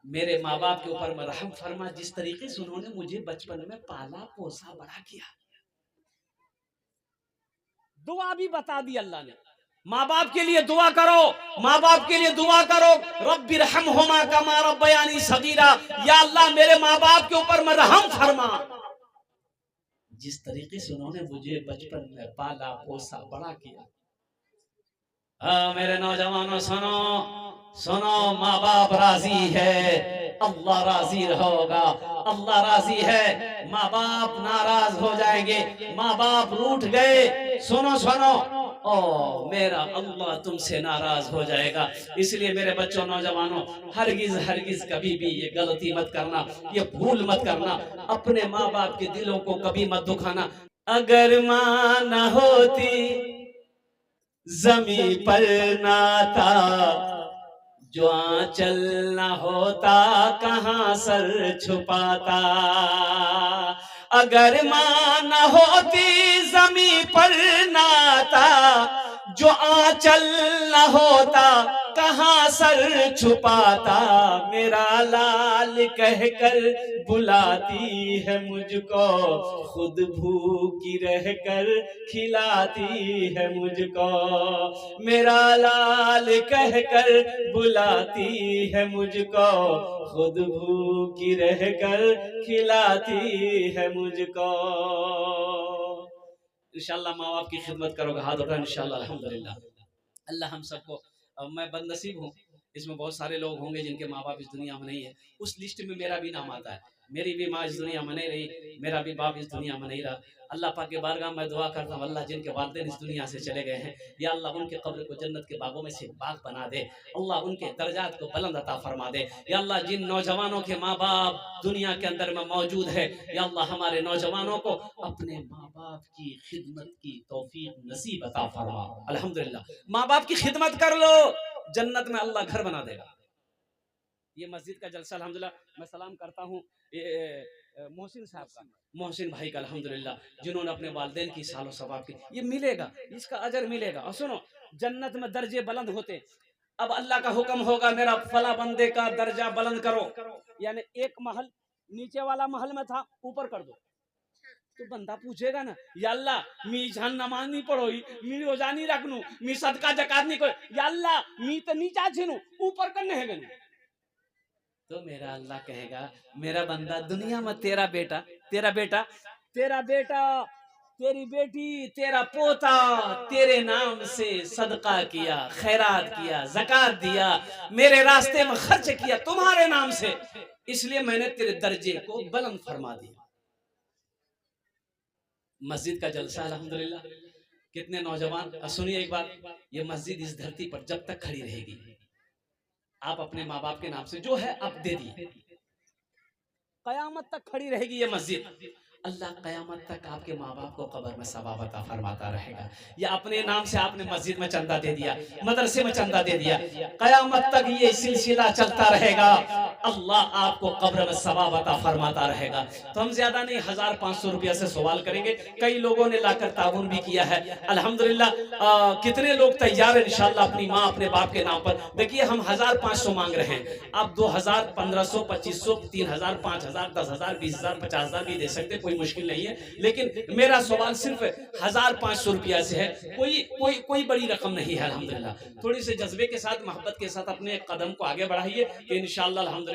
मेरे माँ बाप के ऊपर रहम फरमा, जिस तरीके से उन्होंने मुझे बचपन में पाला पोसा बड़ा किया। दुआ भी बता दी अल्लाह ने, माँ बाप के लिए दुआ करो, माँ बाप के लिए दुआ करो। रब्बिरहमहुमा कमा रब्बयानी सगीरा, या अल्लाह मेरे माँ बाप के ऊपर रहम फरमा, जिस तरीके से उन्होंने मुझे बचपन में पाला पोसा बड़ा किया। मेरे नौजवानों सुनो सुनो, माँ बाप राजी है, अल्लाह राजी होगा। अल्लाह राजी है, माँ बाप नाराज हो जाएंगे, माँ बाप रूठ गए, सुनो सुनो, ओ मेरा अल्लाह तुमसे नाराज हो जाएगा। इसलिए मेरे बच्चों नौजवानों, हरगिज हरगिज कभी भी ये गलती मत करना, ये भूल मत करना, अपने माँ बाप के दिलों को कभी मत दुखाना। अगर माँ न होती जमी पर नाता, जो आंचल न होता कहाँ सर छुपाता। अगर माँ न होती जमी पर नाता, जो आंचल न होता कहाँ सर छुपाता। मेरा लाल कहकर बुलाती है मुझको, खुद भूखी रहकर खिलाती है मुझको। मेरा लाल कहकर बुलाती है मुझको, खुद भूखी रहकर खिलाती है मुझको। इंशाल्लाह माँ बाप की खिदमत करोगे, हाथ उठा इंशाल्लाह अल्हम्दुलिल्लाह। अल्लाह हम सबको, मैं बदनसीब हूँ, इसमें बहुत सारे लोग होंगे जिनके माँ बाप इस दुनिया में नहीं है, उस लिस्ट में मेरा भी नाम आता है। मेरी भी माँ इस दुनिया में नहीं रही, मेरा भी बाप इस दुनिया में नहीं रहा। अल्लाह पाक के बारगाह में दुआ करता हूँ, अल्लाह जिनके वालिदैन इस दुनिया से चले गए हैं, या अल्लाह उनके कब्र को जन्नत के बागों में से बाग बना दे, अल्लाह उनके दर्जात को बुलंद अता फरमा दे। या अल्लाह जिन नौजवानों के माँ बाप दुनिया के अंदर में मौजूद है, या अल्लाह हमारे नौजवानों को अपने माँ बाप की खिदमत की तौफीक नसीब अता फरमा। अल्हम्दुलिल्लाह, माँ बाप की खिदमत कर लो, जन्नत में अल्लाह घर बना देगा। ये मस्जिद का जलसा अल्हम्दुलिल्लाह मैं सलाम करता हूँ मोहसिन साहब का, मोहसिन भाई का, अल्हम्दुलिल्लाह जिन्होंने अपने वालिदैन की सालों सवाब की, ये मिलेगा, इसका अजर मिलेगा। और सुनो, जन्नत में दर्जे बुलंद होते। अब अल्लाह का हुक्म होगा, मेरा फला बंदे का दर्जा बुलंद करो, यानी एक महल नीचे वाला महल में था, ऊपर कर दो। तो बंदा पूछेगा ना, या अल्लाह मी जान नमाज नहीं पढ़ोई, मी रोजा नहीं रखनू, मी सदका जकात नहीं करो, या अल्लाह मी तो नीचा छिनू, ऊपर करने है गनू। तो मेरा अल्लाह कहेगा, मेरा बंदा दुनिया में तेरा बेटा, तेरा बेटा, तेरा बेटा, तेरी बेटी, तेरा पोता तेरे नाम से सदका किया, खैरात किया, ज़कात दिया, मेरे रास्ते में खर्च किया तुम्हारे नाम से, इसलिए मैंने तेरे दर्जे को बुलंद फरमा दिया। मस्जिद का जलसा अल्हम्दुलिल्लाह, कितने नौजवान, सुनिए एक बात, ये मस्जिद इस धरती पर जब तक खड़ी रहेगी, आप अपने माँ बाप के नाम से जो है आप दे दिए, कयामत तक खड़ी रहेगी ये मस्जिद। अल्लाह कयामत तक आपके माँ बाप को कब्र में सवाब अता फरमाता रहेगा। या अपने नाम से आपने मस्जिद में चंदा दे दिया, मदरसे में चंदा दे दिया, कयामत तक ये सिलसिला चलता रहेगा, अल्लाह आपको कब्र में सवाब अता फरमाता रहेगा। तो हम ज्यादा नहीं 1500 रुपया से सवाल करेंगे। कई लोगों ने लाकर ताउन भी किया है अल्हम्दुलिल्लाह। कितने लोग तैयार है इंशाल्लाह अपनी माँ अपने बाप के नाम पर। देखिए हम 1500 मांग रहे हैं, आप 2000, 1500, 2500, 3000, 5000, 10,000, 20,000, 50,000 भी दे सकते, कोई मुश्किल नहीं है। लेकिन मेरा सवाल सिर्फ 1500 रुपया से है, कोई बड़ी रकम नहीं है अल्हम्दुलिल्लाह। थोड़ी से जज्बे के साथ, मोहब्बत के साथ अपने कदम को आगे बढ़ाइए कि इंशाअल्लाह अल्हम्दुलिल्लाह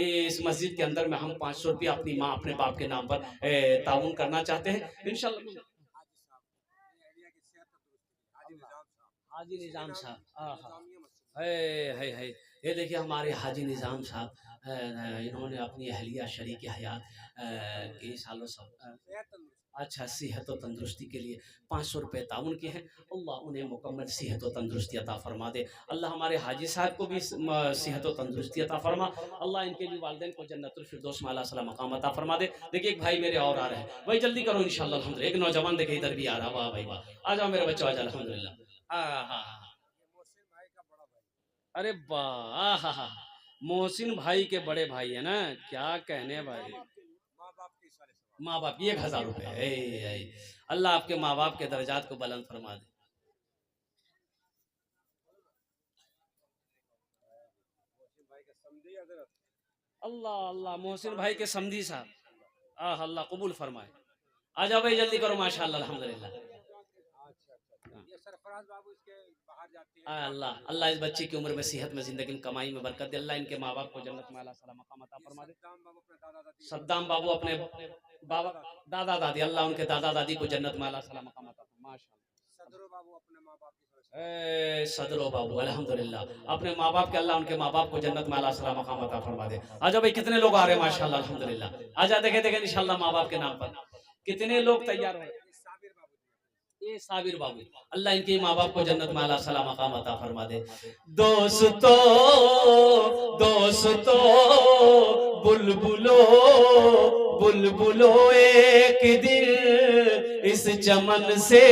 इस मस्जिद के अंदर में हम 500 रुपया अपनी माँ अपने बाप के नाम पर ताउन करना चाहते हैं इंशाअल्लाह। हाजी निजाम साहब, है ये देखिए हमारे हाजी निजाम साहब, इन्होंने अपनी अहलिया शरीक हयात कई सालों से अच्छा सेहत और तंदुरुस्ती के लिए 500 रुपये ताउन किए हैं। अल्लाह उन्हें मुकम्मल सेहत और तंदुरुस्ती अता फरमा दे। अल्लाह हमारे हाजी साहब को भी सेहत और तंदुरुस्ती अता फरमा। अल्लाह इनके भी वालिदैन को जन्नतुल फिरदौस में आला सला मकाम अता फरमा दे। देखिए एक भाई मेरे और आ रहे हैं, भाई जल्दी करो इंशाअल्लाह अल्हम्दुलिल्लाह। एक नौजवान देखिए इधर भी आ रहा, वाह भाई वाह, आ जाओ मेरे बच्चों, आ जाओ अल्हम्दुलिल्लाह। हाँ, अरे वाह, मोहसिन भाई के बड़े भाई है ना, क्या कहने भाई, माँ बाप की 1000 रुपए। अल्लाह आपके माँ बाप के दर्जात को बुलंद फरमा दे। अल्लाह अल्लाह, मोहसिन भाई के समधी साहब, अल्लाह कबूल फरमाए। आ जाओ भाई जल्दी करो, माशाअल्लाह अल्हम्दुलिल्लाह। बाबू इसके बाहर जाते हैं। अल्लाह अल्लाह इस बच्चे की उम्र में, सेहत में, जिंदगी में, कमाई में बरकत दे। अल्लाह इनके माँ बाप को जन्नत में आला सलाम मकाम अता फरमा दे। सद्दाम बाबू अपने दादा दादी, सद्दाम बाबू अपने दादा दादी, अल्लाह उनके दादा दादी को जन्नत में आला सलाम मकाम अता फरमा। माशाअल्लाह। सदरो बाबू अपने माँ बाप की तरफ से, सदरो बाबू अल्हम्दुलिल्लाह अपने माँ बाप के, अल्लाह उनके माँ बाप को जन्नत में आला सलाम मकाम अता फरमा दे। आजा भाई, कितने लोग आ रहे हैं माशाअल्लाह अल्हम्दुलिल्लाह। आजा देखे देखे इंशाअल्लाह माँ बाप के नाम पर कितने लोग तैयार हो रहे हैं। ये साबिर बाबू, ये साबिर बाबू, अल्लाह इनके माँ बाप को जन्नत में आला सलाम मकाम अता फरमा दे। दोस्तों दोस्तों बुलबुलो बुलबुलो एक दिन इस चमन से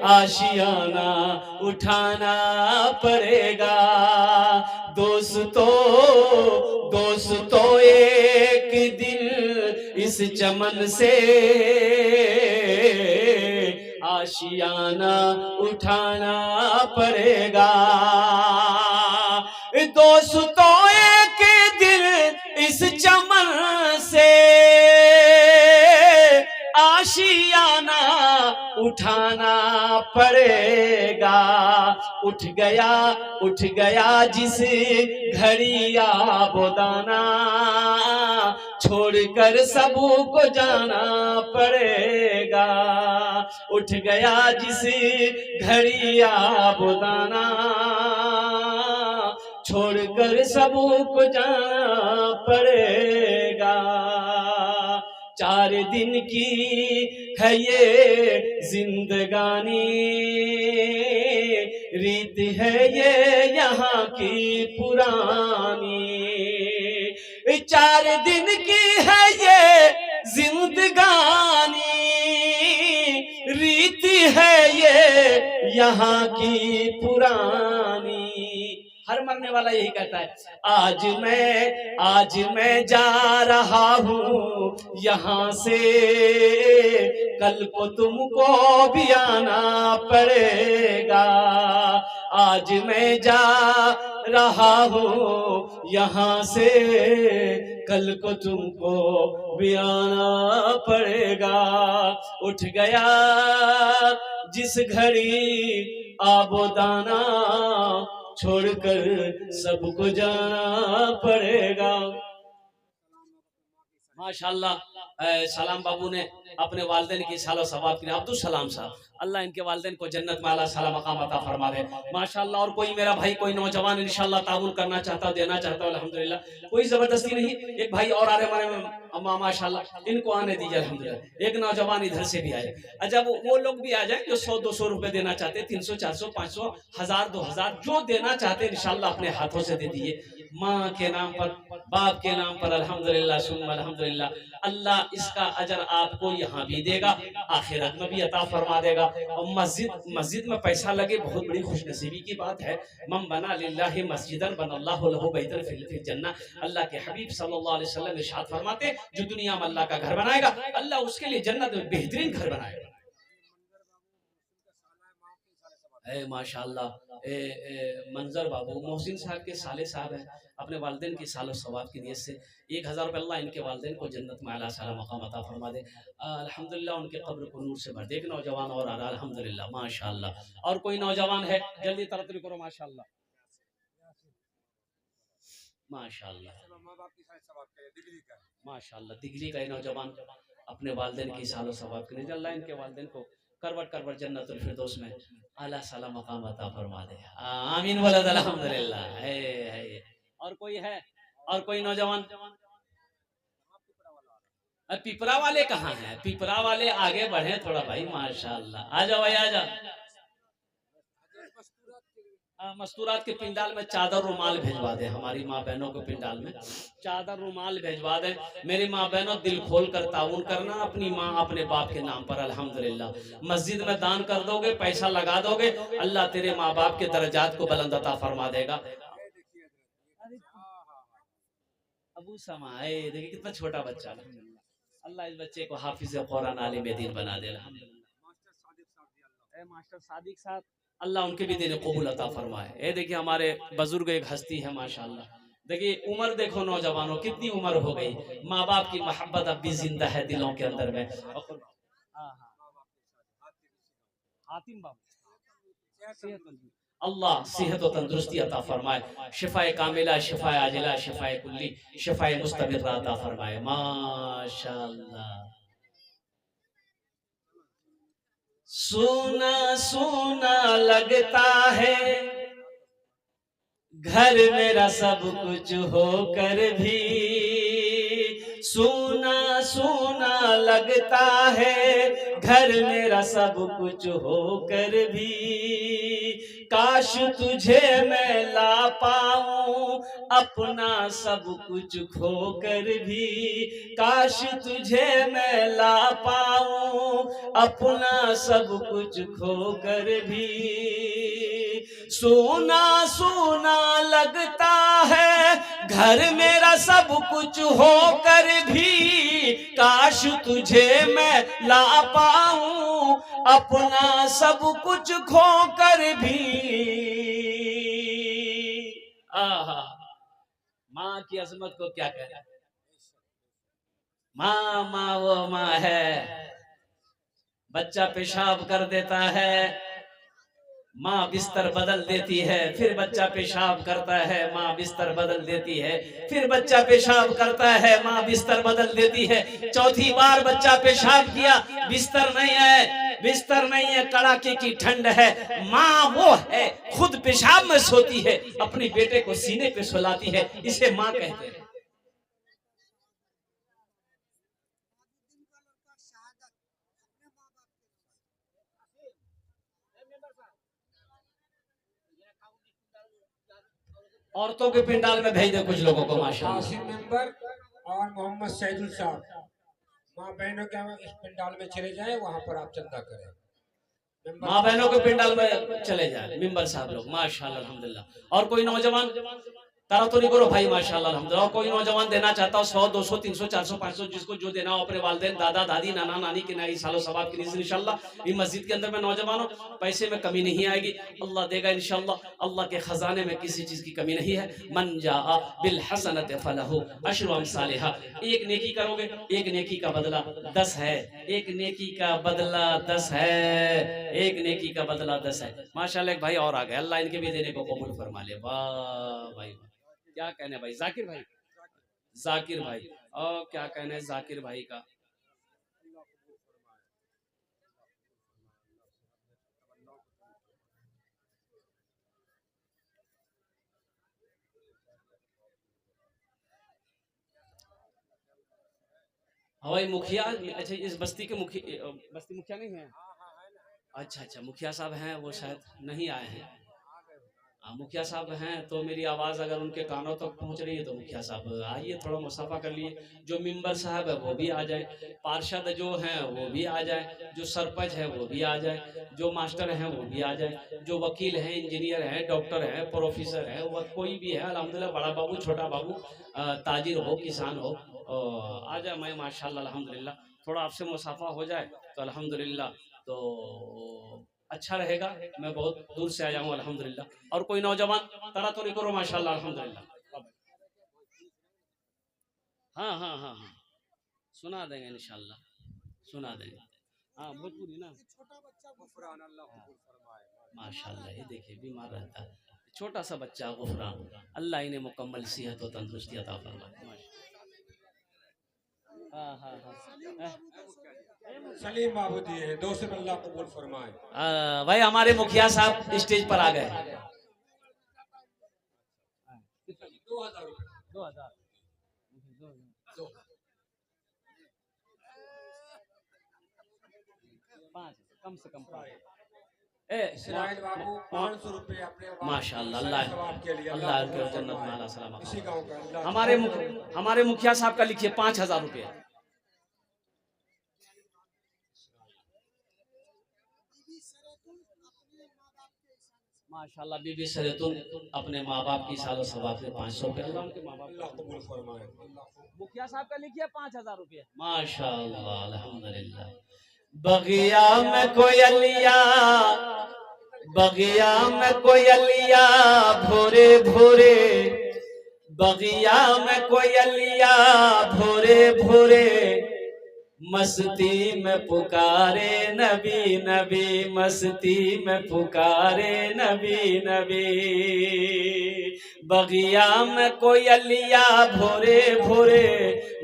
आशियाना उठाना पड़ेगा। दोस्तों दोस्तों एक दिन इस चमन से आशियाना उठाना पड़ेगा। दोस्तों एक दिन इस चमन से आशियाना उठाना पड़ेगा। उठ गया जिस घड़ी आबोदाना, छोड़कर सबको जाना पड़ेगा। उठ गया जिस घड़ी आबोदाना, छोड़कर सबको जाना पड़ेगा। 4 दिन की है ये जिंदगानी, रीत है ये यहाँ की पुरानी। 4 दिन की है ये जिंदगानी, रीत है ये यहाँ की पुरानी। हर मरने वाला यही कहता है, आज मैं जा रहा हूँ यहाँ से, कल को तुमको भी आना पड़ेगा। आज मैं जा रहा हूँ यहाँ से, कल को तुमको भी आना पड़ेगा। उठ गया जिस घड़ी आबोदाना, छोड़कर सबको जाना पड़ेगा। माशाअल्लाह, सलाम बाबू ने अपने वालिदैन की सालो सवाब के लिए, अब्दुल सलाम साहब, अल्लाह इनके वालिदैन को जन्नत में आला सलाम मकाम अता फरमा दे। माशाअल्लाह। और कोई मेरा भाई, कोई नौजवान इंशाअल्लाह ताउन करना चाहता हो, देना चाहता हो, अल्हम्दुलिल्लाह, कोई जबरदस्ती नहीं। एक भाई और आ रहे हमारे अम्मा, माशाअल्लाह, इनको आने दीजिए अल्हम्दुलिल्लाह। एक नौजवान इधर से भी आए। अच्छा, वो लोग भी आ जाए जो 100-200 रुपए देना चाहते हैं, 300, 400, 500, 1000, 2000 जो देना चाहते हैं इंशाअल्लाह अपने हाथों से दे दीजिए। माँ के नाम पर, बाप के नाम पर, अल्हम्दुलिल्लाह सुम्मा अल्हम्दुलिल्लाह। अल्लाह इसका अजर आपको यहाँ भी देगा, आखिरत में भी अता फरमा देगा। और मस्जिद में पैसा लगे बहुत बड़ी खुशनसीबी की बात है। मन बना लिल्लाहि मस्जिदन बनल्लाहु लहु बैतन फिल जन्नह। अल्लाह के हबीब सल्लल्लाहु अलैहि वसल्लम इरशाद फरमाते, जो दुनिया में अल्लाह का घर बनाएगा, अल्लाह उसके लिए जन्नत में बेहतरीन घर बनाएगा। माशाअल्लाह, मंजर बाबू मोहसिन साहब के साले साहब हैं, अपने वालिदैन की सालो सवाब की नीयत से 1000 रुपये अल्लाह इनके वालिदैन को जन्नत में आला सलाम मकाम अता फरमा दे। अल्हम्दुलिल्लाह, उनके कब्र को नूर से भर दे। एक नौजवान और आ रहा है अल्हम्दुलिल्लाह माशाअल्लाह। और कोई नौजवान है, जल्दी तरक्की करो माशाअल्लाह माशाअल्लाह माँ बाप की सारे सवाब के लिए डिग्री का है। माशाअल्लाह। दिगली का नौजवान अपने वालिदैन की सालो सवाब के लिए, अल्लाह इनके वालिदैन को करवट जन्नतुल फिरदौस में आला सलाम मकाम अता फरमा दे। आमीन वलद अल्हम्दुलिल्लाह। है और कोई है? और कोई नौजवान? पिपरा वाले कहाँ हैं? पिपरा वाले आगे बढ़े थोड़ा भाई, माशाअल्लाह। आ जाओ भाई, आ जाओ। मस्तूरात के पिंडाल में चादर रुमाल भिजवा दे। हमारी माँ बहनों के पिंडाल में चादर रुमाल भिजवा दे। मेरी माँ बहनों, दिल खोल कर ताउन करना अपनी माँ अपने बाप के नाम पर अल्हम्दुलिल्लाह। मस्जिद में दान कर दोगे, पैसा लगा दोगे, अल्लाह तेरे माँ बाप के दर्जात को बुलंद अता फरमा देगा। अबू समा, देखिए कितना छोटा बच्चा, अल्लाह इस बच्चे को हाफिज कुरान आलिम दीन बना दे। मास्टर सादिक साहब, अल्लाह उनके भी दिन कबूल अता फरमाए। ये देखिए हमारे बुजुर्ग एक हस्ती है माशाअल्लाह। देखिए उम्र देखो नौजवानों, कितनी उम्र हो गई, माँ बाप की मोहब्बत अब भी जिंदा है दिलों के अंदर में। हातिम बाबू, अल्लाह सेहत और तंदुरुस्ती अता फरमाए, शिफाए कामिला, शिफाए आजिला, शिफाए कुल्ली, शिफाए मुस्तमिर्रा अता फरमाए। माशाअल्लाह। सोना सोना लगता है घर मेरा सब कुछ होकर भी, सोना सोना लगता है घर मेरा सब कुछ होकर भी, काश तुझे मैं ला पाऊं अपना सब कुछ खोकर भी, काश तुझे मैं ला पाऊं अपना सब कुछ खोकर भी, सोना सोना लगता है घर मेरा सब कुछ होकर भी, काश तुझे मैं ला पाऊं अपना सब कुछ खोकर भी। आहा, माँ की अजमत को क्या कहें। माँ माँ वो माँ है। बच्चा पेशाब कर देता है, माँ बिस्तर बदल देती है, फिर बच्चा पेशाब करता है, माँ बिस्तर बदल देती है, फिर बच्चा पेशाब करता है, माँ बिस्तर बदल देती है, चौथी बार बच्चा पेशाब किया, बिस्तर नहीं है, बिस्तर नहीं है, कड़ाके की ठंड है, माँ वो है खुद पेशाब में सोती है, अपने बेटे को सीने पे सुलाती है, इसे माँ कहते हैं। औरतों के पिंडाल में भेज दे कुछ लोगों को माशाल्लाह। आसिम मेंबर और मोहम्मद सैदुल साहब, माँ बहनों के इस पिंडाल में चले जाएं, वहाँ पर आप चंदा करें। माँ बहनों के पिंडाल में चले जाए मेंबर साहब लोग माशाल्लाह अल्हम्दुलिल्लाह। और कोई नौजवान तारा तो नहीं करो भाई माशाल्लाह अल्हम्दुलिल्लाह। और कोई नौजवान देना चाहता हो 100 200 300 400 500 जिसको जो देना हो अपने वालिदैन दादा दादी नाना नानी के नाई सालों सवाब की नीज़ इंशाल्लाह। ये मस्जिद के अंदर में नौजवानों पैसे में कमी नहीं आएगी, अल्लाह देगा इंशाल्लाह। अल्लाह के खजाने में किसी चीज की कमी नहीं है। मन जाआ बिल हसनत फलहु अशरु अमसालिहा। एक नेकी करोगे एक नेकी का बदला 10 है, एक नेकी का बदला 10 है, एक नेकी का बदला 10 है। माशाल्लाह। एक भाई और आ गए, अल्लाह इनके भी देने को कबूल फरमा ले। वाह भाई क्या कहने भाई, जाकिर भाई, जाकिर भाई, और क्या कहने जाकिर भाई का। हवाई मुखिया, अच्छा इस बस्ती के मुखिया, बस्ती मुखिया नहीं है। अच्छा अच्छा मुखिया साहब हैं, वो शायद नहीं आए हैं। मुखिया साहब हैं तो मेरी आवाज़ अगर उनके कानों तक पहुंच रही है तो मुखिया साहब आइए, थोड़ा मुसाफा कर लिए। जो मेंबर साहब है वो भी आ जाए, पार्षद जो हैं वो भी आ जाए, जो सरपंच है वो भी आ जाए, जो मास्टर हैं वो भी आ जाए, जो वकील हैं, इंजीनियर हैं, डॉक्टर हैं, प्रोफेसर है, वह कोई भी है अल्हम्दुलिल्लाह, बड़ा बाबू छोटा बाबू, ताजिर हो किसान हो, आ जाए। मैं माशाल्लाह अल्हम्दुलिल्लाह थोड़ा आपसे मुसाफा हो जाए तो अल्हम्दुलिल्लाह तो अच्छा रहेगा। मैं बहुत दूर से आया हूँ अल्हम्दुलिल्लाह। और कोई नौजवान तरा तो नहीं करो माशाल्लाह अल्हम्दुलिल्लाह। हाँ हाँ हाँ हाँ सुना देंगे इंशाल्लाह, सुना देंगे। हाँ भोजपुरी ना माशाल्लाह। ये देखिए बीमार रहता है छोटा सा बच्चा गुफरान, अल्लाह इन्हें मुकम्मल सेहत और तंदुरुस्ती अता फरमाए। हाँ हाँ हाँ सलीम बाबू दिए हैं, 2 से अल्लाह कबूल फरमाए। भाई हमारे मुखिया साहब स्टेज पर आ गए। 2000 5 कम से कम 5। इस्राइल बाबू 500 रुपए अपने माशाल्लाह अल्लाह अल्लाह के जन्नत में आला सलामत। इसी गांव का अल्लाह हमारे मुखिया साहब का लिखिए 5000 रुपये। माशाल्लाह बीबी सरेतुन अपने माँ बाप की सालों सवाब से 500 रुपये अल्लाह उनके माँ बाप अल्लाह कबूल फरमाए। मुखिया साहब का लिखिए 5000 रुपये। माशाल्लाह अल्हम्दुलिल्लाह। बगिया में कोयलिया, बगिया में कोयलिया भोरे भोरे, बगिया में कोयलिया भोरे भोरे, मस्ती में पुकारे नबी नबी, मस्ती में पुकारे नबी नबी। बगिया में कोयलिया भोरे भोरे,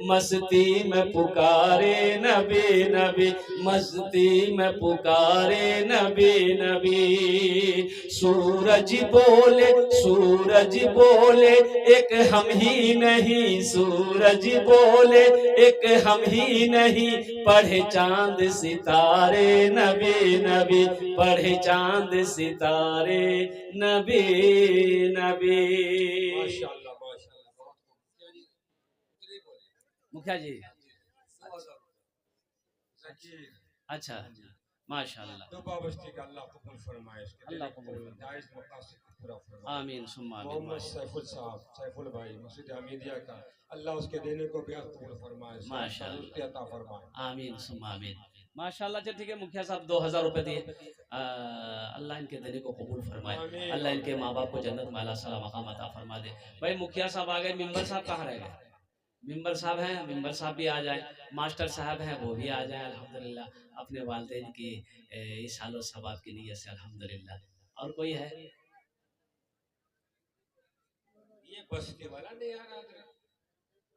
मस्ती में पुकारे नबी नबी, मस्ती में पुकारे नबी नबी। सूरज बोले, सूरज बोले, एक हम ही नहीं, सूरज बोले एक हम ही नहीं, पढ़े चांद सितारे नबी नबी, पढ़े चांद सितारे नबी नबी। माशाल्लाह माशाल्लाह, बहुत खूब। मुखिया जी, ज़कीर अच्छा, माशाल्लाह, दुबा बस्ती का अल्लाह कबूल फरमाए, इसके अल्लाह दिल कबूल को फरमाए। जायज़ मकासद को पूरा फरमाए। आमीन सुम्मा आमीन। मोहम्मद सैफुल साहब, सैफुल भाई मस्जिद हमीदिया का, अल्लाह उसके देने को भी कबूल फरमाए, माशाल्लाह। तंदुरुस्ती अता फरमाए। आमीन सुम्मा आमीन। माशाल्लाह। चल ठीक है, मुखिया साहब 2000 रुपए दिए। अल्लाह इनके देने को कबूल फरमाए, आमीन। अल्लाह इनके माँ बाप को जन्नत में आला सला मकाम अता फरमा दे। भाई मुखिया साहब आ गए, मेंबर साहब कहाँ रह गए? मेंबर साहब हैं, मेंबर साहब भी आ जाए, मास्टर साहब हैं वो भी आ जाए। अल्हम्दुलिल्लाह अपने वालिदैन की इस हालो सवाब की नीयत से अल्हम्दुलिल्लाह। और कोई है? ये बस्ती वाला नहीं आ रहा था,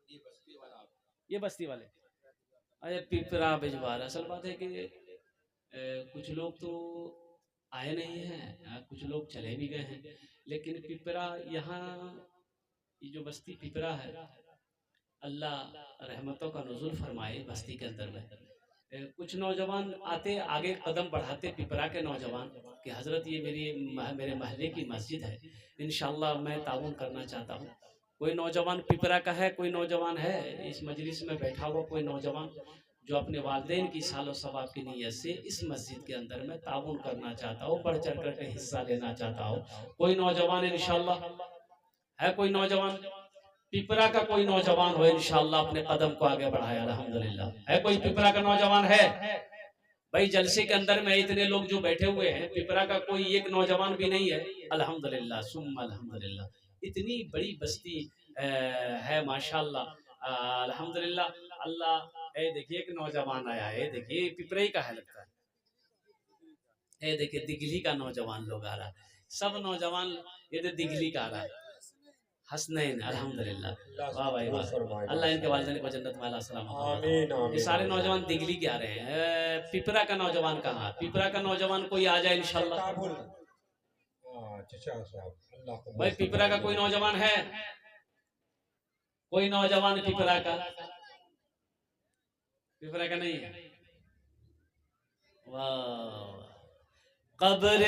ये बस्ती वाला। ये बस्ती वाले अरे पिपरा भिजवा रहा। असल बात है कि कुछ लोग तो आए नहीं हैं, कुछ लोग चले भी गए हैं, लेकिन पिपरा यहाँ ये जो बस्ती पिपरा है, अल्लाह रहमतों का नुज़ुल फरमाए बस्ती के अंदर में। कुछ नौजवान आते आगे कदम बढ़ाते, पिपरा के नौजवान कि हज़रत ये मेरे महल्ले की मस्जिद है, इंशाअल्लाह मैं ताउन करना चाहता हूँ। कोई नौजवान पिपरा का है, कोई नौजवान है इस मजलिस में बैठा हुआ, कोई नौजवान जो अपने वालिदैन की सालो सवाब की नीयत से इस मस्जिद के अंदर में ताउन करना चाहता हो, बढ़ चढ़ कर के हिस्सा लेना चाहता हो, कोई नौजवान इंशाअल्लाह है? कोई नौजवान पिपरा का कोई नौजवान हो इंशाअल्लाह अपने कदम को आगे बढ़ाए। अल्हम्दुलिल्लाह है कोई पिपरा का नौजवान है? भाई जलसे के अंदर में इतने लोग जो बैठे हुए हैं, पिपरा का कोई एक नौजवान भी नहीं है? अल्हम्दुलिल्लाह सुम्मा अल्हम्दुलिल्लाह। इतनी बड़ी बस्ती है माशाअल्लाह। अल्हम्दुलिल्लाह। अल्लाह ए देखिए एक नौजवान आया है, देखिए पिपरा ही का है लगता है। ए देखिए दिगली का नौजवान लोग आ रहा है, सब नौजवान ये तो दिगली का आ रहा है। हसनैन अल्हम्दुलिल्लाह, वाह भाई वाह, अल्लाह इनके वालिदैन को जन्नत में आला सलाम। आमीन आमीन। ये सारे नौजवान दिगली के आ रहे हैं। पिपरा का नौजवान कहाँ? पिपरा का नौजवान कोई आ जाए इंशाअल्लाह। काबुल चचा साहब, अल्लाह को भाई पिपरा का कोई नौजवान है? कोई नौजवान पिपरा का? पिपरा का नहीं है? वाह। कब्र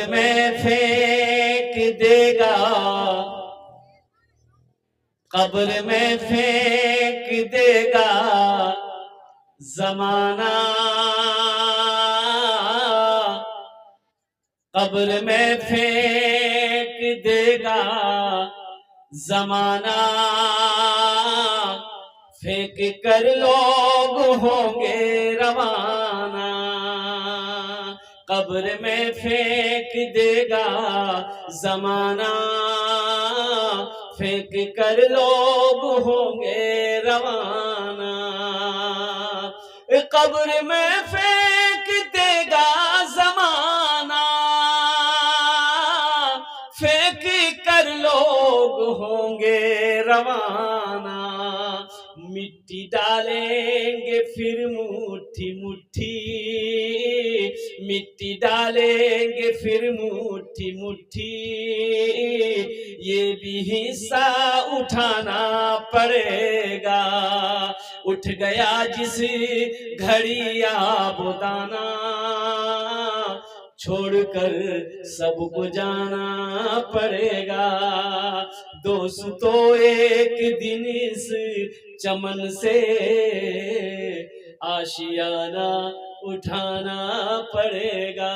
में फेंक देगा, कब्र में फेंक देगा जमाना, कब्र में फेंक देगा जमाना, फेंक कर लोग होंगे रवाना, कब्र में फेंक देगा जमाना, फेंक कर लोग होंगे रवाना, कब्र में फेंक देगा जमाना, फेंक कर लोग होंगे रवाना, मिट्टी डालेंगे फिर मुट्ठी मुट्ठी, मिट्टी डालेंगे फिर मुट्ठी मुट्ठी, ये भी हिस्सा उठाना पड़ेगा, उठ गया जिस घड़ी आबोदाना, छोड़कर सबको जाना पड़ेगा, दोस्तों एक दिन इस चमन से आशियाना उठाना पड़ेगा।